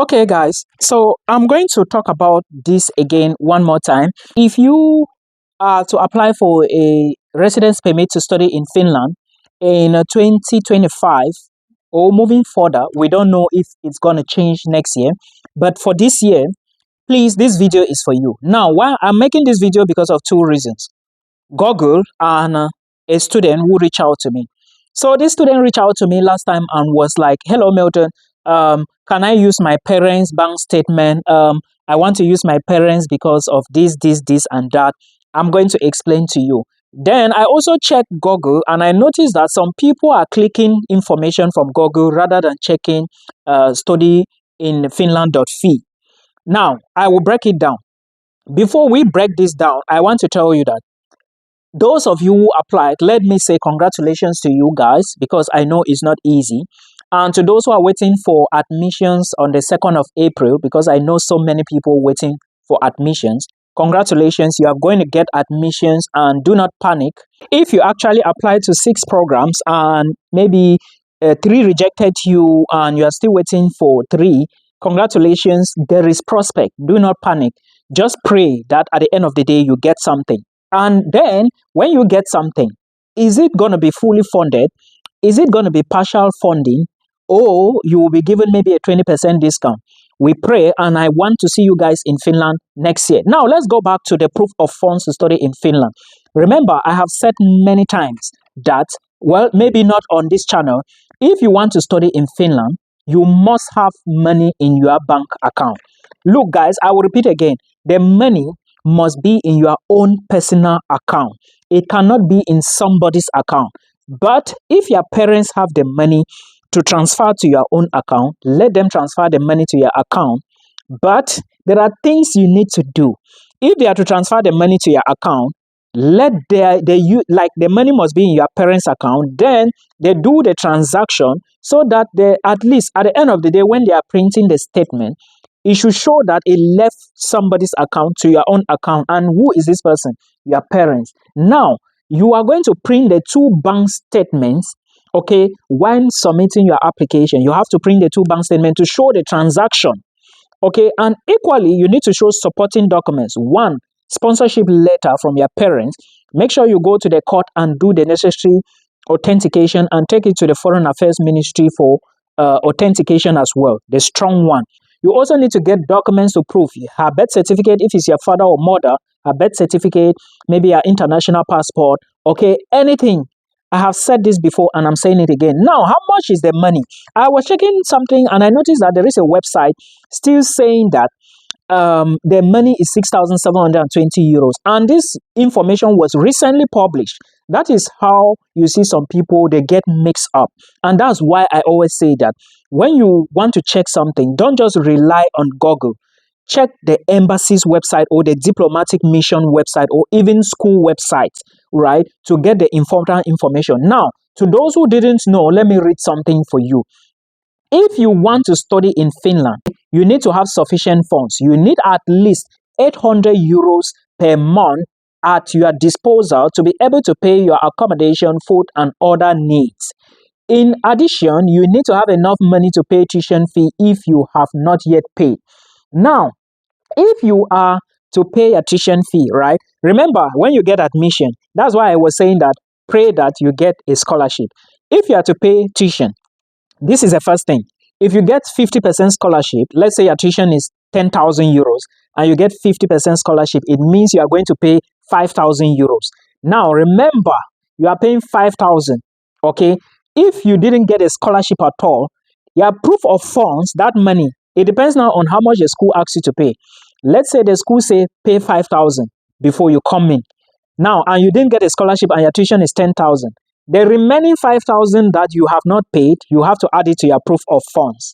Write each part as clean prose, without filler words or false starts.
Okay, guys, so I'm going to talk about this again one more time. If you are to apply for a residence permit to study in Finland in 2025 or moving further, we don't know if it's going to change next year. But for this year, please, this video is for you. Now, why I'm making this video because of two reasons. Google and a student who reached out to me. So this student reached out to me last time and was like, "Hello, Milton. Can I use my parents' bank statement? I want to use my parents because of this, and that. I'm going to explain to you." Then I also checked Google and I noticed that some people are clicking information from Google rather than checking study in Finland.fi. Now, I will break it down. Before we break this down, I want to tell you that those of you who applied, let me say congratulations to you guys because I know it's not easy. And to those who are waiting for admissions on the 2nd of April, because I know so many people waiting for admissions, congratulations, you are going to get admissions and do not panic. If you actually apply to 6 programs and maybe 3 rejected you and you are still waiting for 3, congratulations, there is prospect. Do not panic. Just pray that at the end of the day you get something. And then when you get something, is it going to be fully funded? Is it going to be partial funding? Or you will be given maybe a 20% discount? We pray, and I want to see you guys in Finland next year. Now, let's go back to the proof of funds to study in Finland. Remember, I have said many times that, well, maybe not on this channel, if you want to study in Finland, you must have money in your bank account. Look, guys, I will repeat again. The money must be in your own personal account. It cannot be in somebody's account. But if your parents have the money to transfer to your own account, let them transfer the money to your account. But there are things you need to do. If they are to transfer the money to your account, the money must be in your parents' account. Then they do the transaction so that they, at least at the end of the day, when they are printing the statement, it should show that it left somebody's account to your own account. And who is this person? Your parents. Now, you are going to print the 2 bank statements, okay? When submitting your application, you have to print the 2 bank statements to show the transaction, okay? And equally, you need to show supporting documents. 1, sponsorship letter from your parents. Make sure you go to the court and do the necessary authentication and take it to the Foreign Affairs Ministry for authentication as well, the strong one. You also need to get documents to prove her birth certificate, if it's your father or mother, her birth certificate, maybe your international passport, okay, anything. I have said this before and I'm saying it again. Now, how much is the money? I was checking something and I noticed that there is a website still saying that the money is 6,720 euros. And this information was recently published. That is how you see some people, they get mixed up. And that's why I always say that when you want to check something, don't just rely on Google. Check the embassy's website or the diplomatic mission website or even school websites, right? To get the important information. Now, to those who didn't know, let me read something for you. If you want to study in Finland, you need to have sufficient funds. You need at least 800 euros per month at your disposal to be able to pay your accommodation, food, and other needs. In addition, you need to have enough money to pay tuition fee if you have not yet paid. Now, if you are to pay a tuition fee, right? Remember, when you get admission, that's why I was saying that pray that you get a scholarship. If you are to pay tuition, this is the first thing. If you get 50% scholarship, let's say your tuition is 10,000 euros and you get 50% scholarship, it means you are going to pay 5,000 euros. Now, remember, you are paying 5,000, okay? If you didn't get a scholarship at all, your proof of funds, that money, it depends now on how much the school asks you to pay. Let's say the school say pay 5,000 before you come in. Now, and you didn't get a scholarship and your tuition is 10,000. The remaining 5,000 that you have not paid, you have to add it to your proof of funds.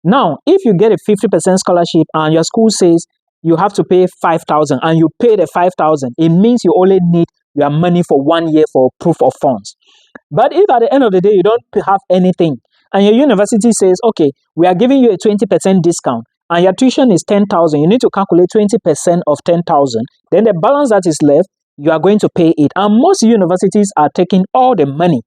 Now, if you get a 50% scholarship and your school says you have to pay 5,000 and you pay the 5,000, it means you only need your money for 1 year for proof of funds. But if at the end of the day you don't have anything and your university says, okay, we are giving you a 20% discount and your tuition is 10,000, you need to calculate 20% of 10,000, then the balance that is left, you are going to pay it. And most universities are taking all the money,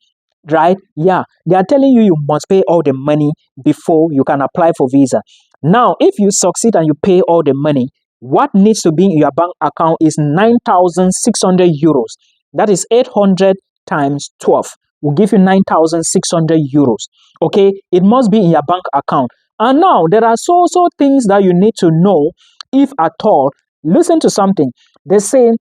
right? Yeah, they are telling you you must pay all the money before you can apply for visa. Now, if you succeed and you pay all the money, what needs to be in your bank account is 9,600 euros. That is 800 times 12 will give you 9,600 euros. Okay, it must be in your bank account. And now there are so things that you need to know, if at all. Listen to something. They say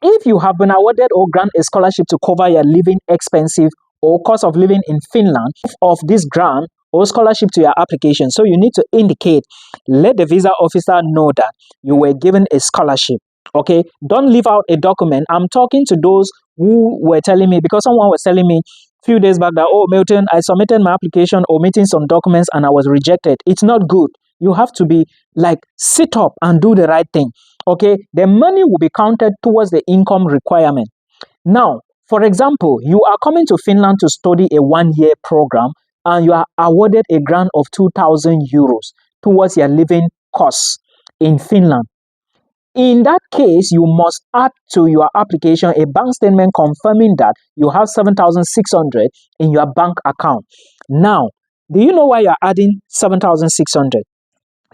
if you have been awarded or grant a scholarship to cover your living expenses or cost of living in Finland, of this grant or scholarship to your application. So you need to indicate, let the visa officer know that you were given a scholarship. Okay, don't leave out a document. I'm talking to those who were telling me, because someone was telling me a few days back that, oh, Milton, I submitted my application omitting some documents and I was rejected. It's not good. You have to be like, sit up and do the right thing. Okay, the money will be counted towards the income requirement. Now, for example, you are coming to Finland to study a 1-year program and you are awarded a grant of 2,000 euros towards your living costs in Finland. In that case, you must add to your application a bank statement confirming that you have 7,600 in your bank account. Now, do you know why you're adding 7,600?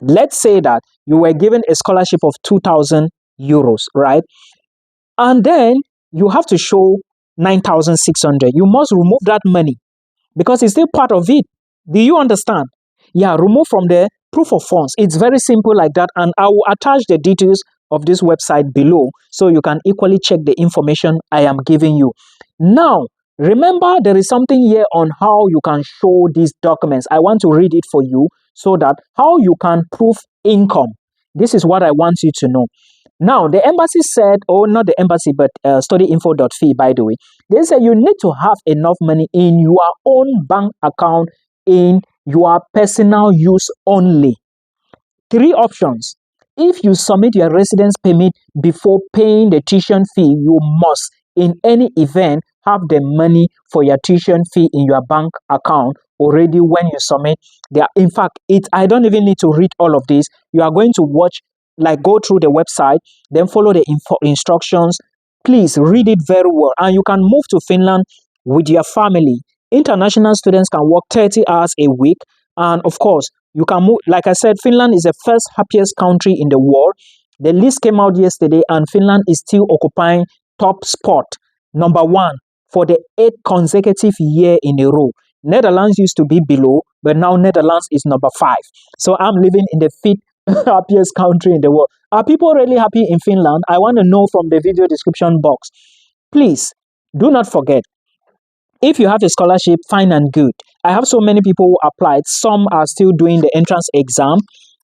Let's say that you were given a scholarship of 2,000 euros, right? And then you have to show 9,600. You must remove that money because it's still part of it. Do you understand? Yeah, remove from the proof of funds. It's very simple like that. And I will attach the details of this website below so you can equally check the information I am giving you. Now, remember, there is something here on how you can show these documents. I want to read it for you so that how you can prove income. This is what I want you to know. Now, the embassy said, oh, not the embassy, but studyinfo.fi, by the way. They said you need to have enough money in your own bank account in your personal use only. 3 options. If you submit your residence permit before paying the tuition fee, you must, in any event, have the money for your tuition fee in your bank account already when you submit. In fact, I don't even need to read all of this. You are going to watch, like go through the website, then follow the instructions. Please read it very well. And you can move to Finland with your family. International students can work 30 hours a week. And of course, you can move. Like I said, Finland is the first happiest country in the world. The list came out yesterday and Finland is still occupying top spot, number 1, for the 8th consecutive year in a row. Netherlands used to be below, but now Netherlands is number 5. So I'm living in the 5th happiest country in the world. Are people really happy in Finland? I want to know from the video description box. Please, do not forget, if you have a scholarship, fine and good. I have so many people who applied. Some are still doing the entrance exam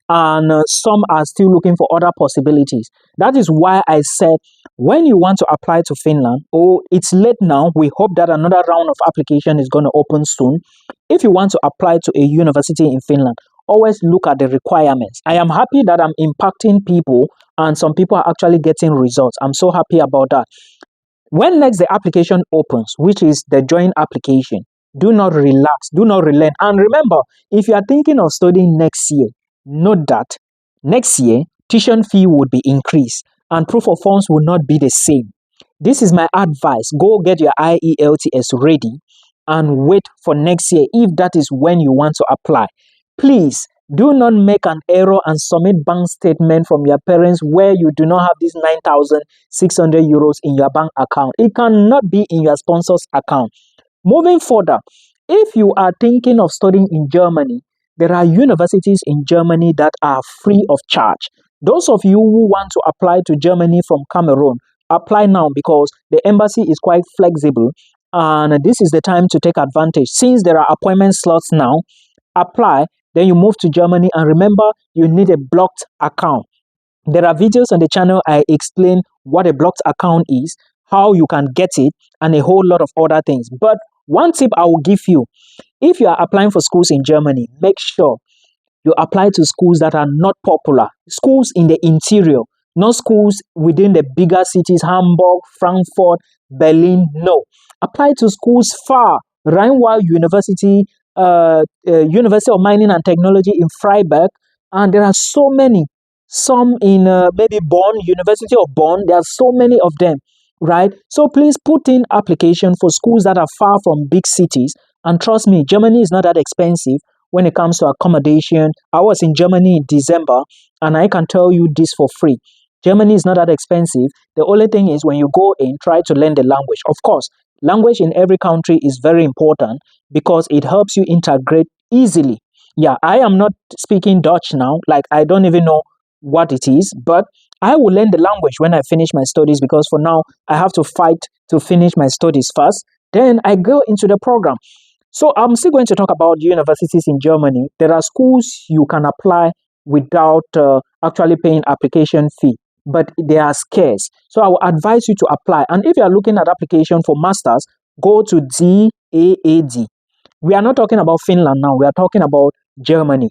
and some are still looking for other possibilities. That is why I said, when you want to apply to Finland, it's late now. We hope that another round of application is going to open soon. If you want to apply to a university in Finland, always look at the requirements. I am happy that I'm impacting people and some people are actually getting results. I'm so happy about that. When next the application opens, which is the joint application, do not relax, do not relent. And remember, if you are thinking of studying next year, note that next year, tuition fee would be increased and proof of funds will not be the same. This is my advice. Go get your IELTS ready and wait for next year if that is when you want to apply. Please, do not make an error and submit bank statement from your parents where you do not have this 9,600 euros in your bank account. It cannot be in your sponsor's account. Moving further, if you are thinking of studying in Germany, there are universities in Germany that are free of charge. Those of you who want to apply to Germany from Cameroon, apply now because the embassy is quite flexible and this is the time to take advantage. Since there are appointment slots now, apply. Then you move to Germany and remember, you need a blocked account. There are videos on the channel I explain what a blocked account is, how you can get it, and a whole lot of other things. But one tip I will give you, if you are applying for schools in Germany, make sure you apply to schools that are not popular. Schools in the interior, not schools within the bigger cities, Hamburg, Frankfurt, Berlin. No. Apply to schools far. Rheinwald University, University of Mining and Technology in Freiburg, and there are so many. Some in maybe Bonn, University of Bonn. There are so many of them, right? So please put in application for schools that are far from big cities. And trust me, Germany is not that expensive. when it comes to accommodation. I was in Germany in December, and I can tell you this for free. Germany is not that expensive. The only thing is when you go in, try to learn the language. Of course, language in every country is very important because it helps you integrate easily. Yeah, I am not speaking Dutch now. Like, I don't even know what it is, but I will learn the language when I finish my studies because for now, I have to fight to finish my studies first. Then I go into the program. So I'm still going to talk about universities in Germany. There are schools you can apply without actually paying application fee, but they are scarce. So I will advise you to apply. And if you are looking at application for masters, go to DAAD. We are not talking about Finland now. We are talking about Germany.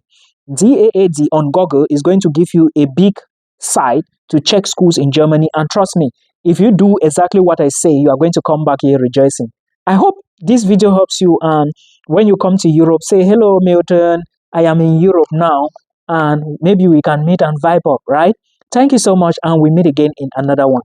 DAAD on Google is going to give you a big site to check schools in Germany. And trust me, if you do exactly what I say, you are going to come back here rejoicing. I hope this video helps you. And when you come to Europe, say, hello, Milton. I am in Europe now. And maybe we can meet and vibe up, right? Thank you so much. And we meet again in another one.